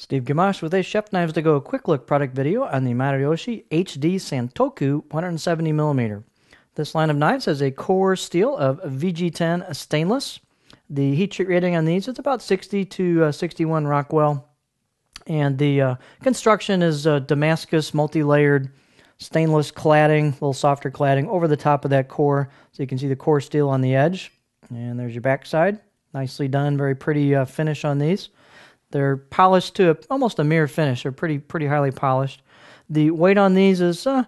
Steve Gamache with a Chef Knives to Go quick look product video on the Maruyoshi HD Santoku 170mm. This line of knives has a core steel of VG10 stainless. The heat treat rating on these is about 60 to 61 Rockwell. And the construction is Damascus multi-layered stainless cladding, a little softer cladding over the top of that core. So you can see the core steel on the edge. And there's your backside. Nicely done, very pretty finish on these. They're polished to almost a mirror finish. They're pretty highly polished. The weight on these is about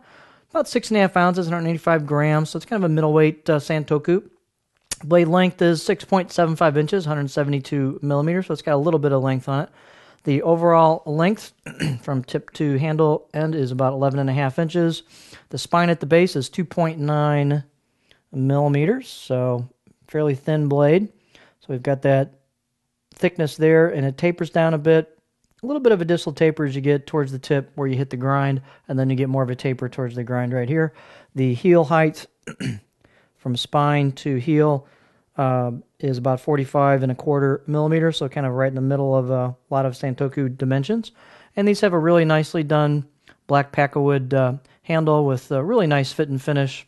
6.5 ounces, 185 grams. So it's kind of a middleweight Santoku. Blade length is 6.75 inches, 172 millimeters. So it's got a little bit of length on it. The overall length from tip to handle end is about 11.5 inches. The spine at the base is 2.9 millimeters. So fairly thin blade. So we've got that thickness there, and it tapers down a bit. A little bit of a distal taper as you get towards the tip where you hit the grind, and then you get more of a taper towards the grind right here. The heel height from spine to heel is about 45.25 millimeters, so kind of right in the middle of a lot of Santoku dimensions. And these have a really nicely done black packawood handle with a really nice fit and finish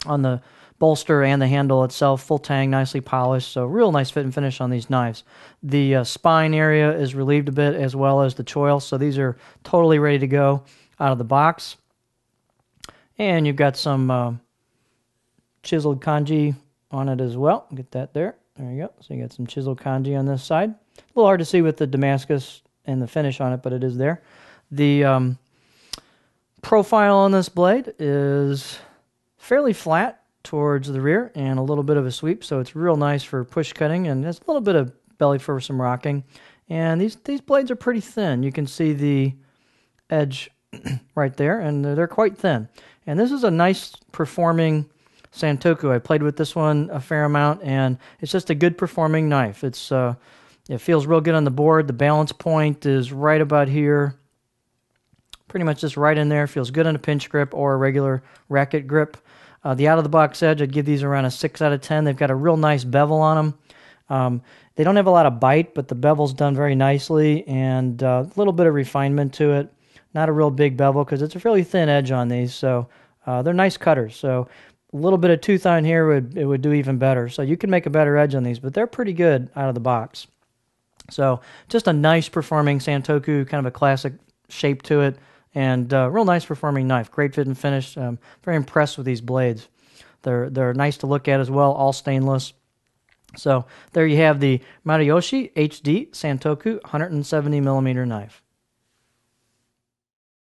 on the bolster and the handle itself, full tang, nicely polished, so real nice fit and finish on these knives. The spine area is relieved a bit as well as the choil, so these are totally ready to go out of the box. And you've got some chiseled kanji on it as well. Get that there. There you go. So you got some chiseled kanji on this side. A little hard to see with the Damascus and the finish on it, but it is there. The profile on this blade is fairly flat towards the rear and a little bit of a sweep, so it's real nice for push cutting, and there's a little bit of belly for some rocking. And these blades are pretty thin. You can see the edge right there, and they're quite thin. And this is a nice performing Santoku. I played with this one a fair amount, and it's just a good performing knife. It feels real good on the board. The balance point is right about here, pretty much just right in there. Feels good on a pinch grip or a regular racket grip. The out-of-the-box edge, I'd give these around a 6 out of 10. They've got a real nice bevel on them. They don't have a lot of bite, but the bevel's done very nicely, and a little bit of refinement to it. Not a real big bevel because it's a fairly thin edge on these, so they're nice cutters. So a little bit of tooth on here would do even better. So you can make a better edge on these, but they're pretty good out of the box. So just a nice performing Santoku, kind of a classic shape to it. And real nice performing knife. Great fit and finish. Very impressed with these blades. They're nice to look at as well, all stainless. So there you have the Maruyoshi HD Santoku 170mm knife.